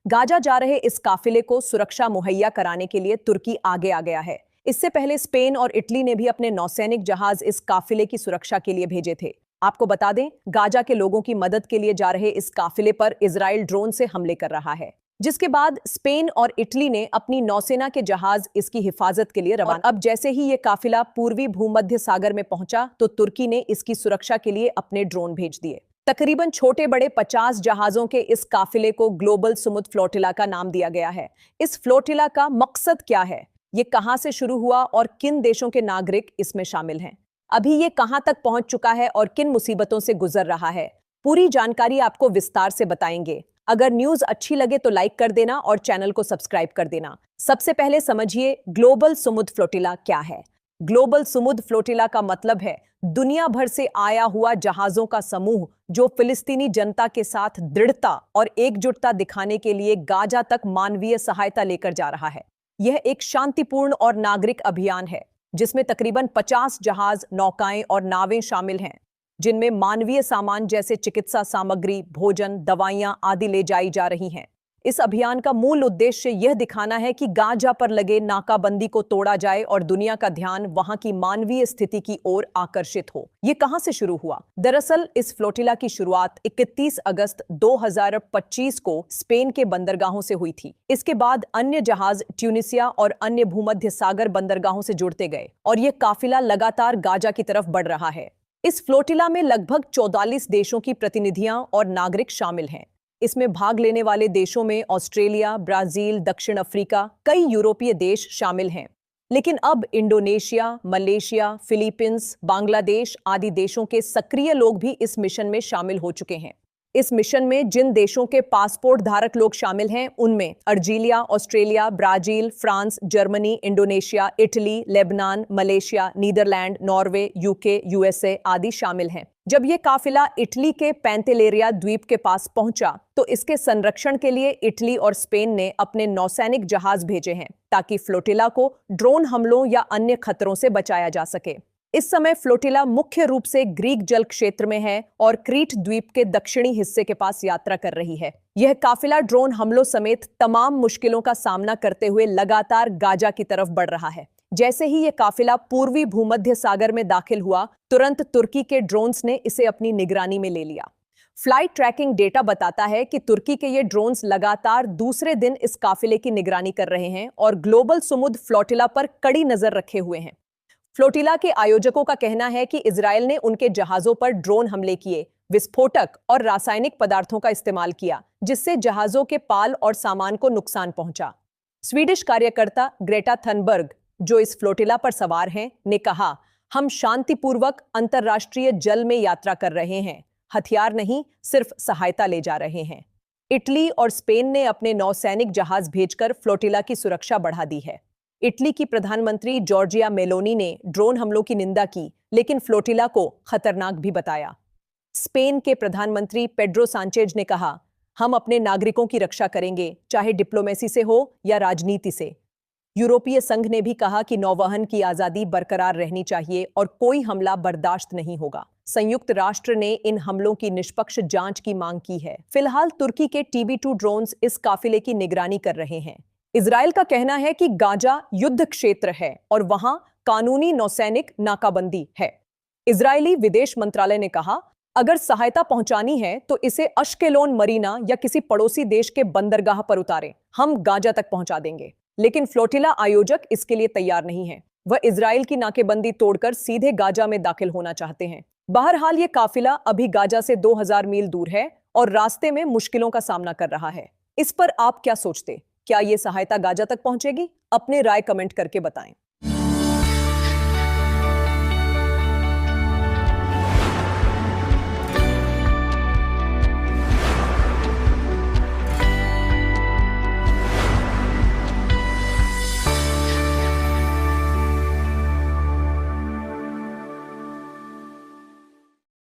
Gaza जा रहे इस काफिले को सुरक्षा मुहैया कराने के लिए तुर्की आगे आ गया है। इससे पहले स्पेन और इटली ने भी अपने नौसैनिक जहाज इस काफिले की सुरक्षा के लिए भेजे थे। आपको बता दें, गाजा के लोगों की मदद के लिए जा रहे इस काफिले पर इजराइल ड्रोन से हमले कर रहा है, जिसके बाद स्पेन और इटली ने अपनी नौसेना के जहाज इसकी हिफाजत के लिए रवाना। अब जैसे ही ये काफिला पूर्वी भूमध्य सागर में पहुंचा तो तुर्की ने इसकी सुरक्षा के लिए अपने ड्रोन भेज दिए। तकरीबन छोटे बड़े 50 जहाजों के इस काफिले को ग्लोबल सुमुद फ्लोटिला का नाम दिया गया है। इस फ्लोटिला का मकसद क्या है, ये कहां से शुरू हुआ और किन देशों के नागरिक इसमें शामिल हैं, अभी ये कहां तक पहुंच चुका है और किन मुसीबतों से गुजर रहा है, पूरी जानकारी आपको विस्तार से बताएंगे। अगर न्यूज अच्छी लगे तो लाइक कर देना और चैनल को सब्सक्राइब कर देना। सबसे पहले समझिए ग्लोबल सुमुद फ्लोटिला क्या है। ग्लोबल सुमुद फ्लोटिला का मतलब है दुनिया भर से आया हुआ जहाजों का समूह जो फिलिस्तीनी जनता के साथ दृढ़ता और एकजुटता दिखाने के लिए गाजा तक मानवीय सहायता लेकर जा रहा है। यह एक शांतिपूर्ण और नागरिक अभियान है जिसमें तकरीबन 50 जहाज, नौकाएं और नावें शामिल हैं, जिनमें मानवीय सामान जैसे चिकित्सा सामग्री, भोजन, दवाइयां आदि ले जाई जा रही हैं। इस अभियान का मूल उद्देश्य यह दिखाना है कि गाजा पर लगे नाकाबंदी को तोड़ा जाए और दुनिया का ध्यान वहां की मानवीय स्थिति की ओर आकर्षित हो। यह कहां से शुरू हुआ? दरअसल इस फ्लोटिला की शुरुआत 31 अगस्त 2025 को स्पेन के बंदरगाहों से हुई थी। इसके बाद अन्य जहाज ट्यूनिसिया और अन्य भूमध्य सागर बंदरगाहों से जुड़ते गए और यह काफिला लगातार गाजा की तरफ बढ़ रहा है। इस फ्लोटिला में लगभग 44 देशों की प्रतिनिधियां और नागरिक शामिल हैं। इसमें भाग लेने वाले देशों में ऑस्ट्रेलिया, ब्राजील, दक्षिण अफ्रीका, कई यूरोपीय देश शामिल हैं। लेकिन अब इंडोनेशिया, मलेशिया, फिलीपींस, बांग्लादेश आदि देशों के सक्रिय लोग भी इस मिशन में शामिल हो चुके हैं। इस मिशन में जिन देशों के पासपोर्ट धारक लोग शामिल हैं उनमें Algeria, Australia, Brazil, France, Germany, Indonesia, Italy, Lebanon, Malaysia, Netherlands, Norway, UK, USA आदि शामिल हैं। जब यह काफिला इटली के पैंतेलेरिया द्वीप के पास पहुंचा तो इसके संरक्षण के लिए इटली और स्पेन ने अपने नौसैनिक जहाज भेजे हैं ताकि फ्लोटिला को ड्रोन हमलों या अन्य खतरों से बचाया जा सके। इस समय फ्लोटिला मुख्य रूप से ग्रीक जल क्षेत्र में है और क्रीट द्वीप के दक्षिणी हिस्से के पास यात्रा कर रही है। यह काफिला ड्रोन हमलों समेत तमाम मुश्किलों का सामना करते हुए लगातार गाजा की तरफ बढ़ रहा है। जैसे ही यह काफिला पूर्वी भूमध्य सागर में दाखिल हुआ, तुरंत तुर्की के ड्रोन्स ने इसे अपनी निगरानी में ले लिया। फ्लाइट ट्रैकिंग डेटा बताता है कि तुर्की के ये ड्रोन्स लगातार दूसरे दिन इस काफिले की निगरानी कर रहे हैं और ग्लोबल सुमुद फ्लोटिला पर कड़ी नजर रखे हुए हैं। फ्लोटिला के आयोजकों का कहना है कि इजराइल ने उनके जहाजों पर ड्रोन हमले किए, विस्फोटक और रासायनिक पदार्थों का इस्तेमाल किया, जिससे जहाजों के पाल और सामान को नुकसान पहुंचा। स्वीडिश कार्यकर्ता ग्रेटा थनबर्ग, जो इस फ्लोटिला पर सवार हैं, ने कहा, हम शांतिपूर्वक अंतर्राष्ट्रीय जल में यात्रा कर रहे हैं, हथियार नहीं, सिर्फ सहायता ले जा रहे हैं। इटली और स्पेन ने अपने नौसैनिक जहाज भेजकर फ्लोटिला की सुरक्षा बढ़ा दी है। इटली की प्रधानमंत्री जॉर्जिया मेलोनी ने ड्रोन हमलों की निंदा की, लेकिन फ्लोटिला को खतरनाक भी बताया। स्पेन के प्रधानमंत्री पेड्रो सांचेज ने कहा, हम अपने नागरिकों की रक्षा करेंगे, चाहे डिप्लोमेसी से हो या राजनीति से। यूरोपीय संघ ने भी कहा कि नौवहन की आजादी बरकरार रहनी चाहिए और कोई हमला बर्दाश्त नहीं होगा। संयुक्त राष्ट्र ने इन हमलों की निष्पक्ष जांच की मांग की है। फिलहाल तुर्की के TB2 ड्रोन्स इस काफिले की निगरानी कर रहे हैं। इजराइल का कहना है कि गाजा युद्ध क्षेत्र है और वहां कानूनी नौसैनिक नाकाबंदी है। इजरायली विदेश मंत्रालय ने कहा, अगर सहायता पहुंचानी है तो इसे अश्केलोन मरीना या किसी पड़ोसी देश के बंदरगाह पर उतारें, हम गाजा तक पहुंचा देंगे। लेकिन फ्लोटिला आयोजक इसके लिए तैयार नहीं है। वह इजराइल की नाकेबंदी तोड़कर सीधे गाजा में दाखिल होना चाहते हैं। बहरहाल यह काफिला अभी गाजा से 2000 मील दूर है और रास्ते में मुश्किलों का सामना कर रहा है। इस पर आप क्या सोचते? क्या यह सहायता गाजा तक पहुंचेगी? अपने राय कमेंट करके बताएं।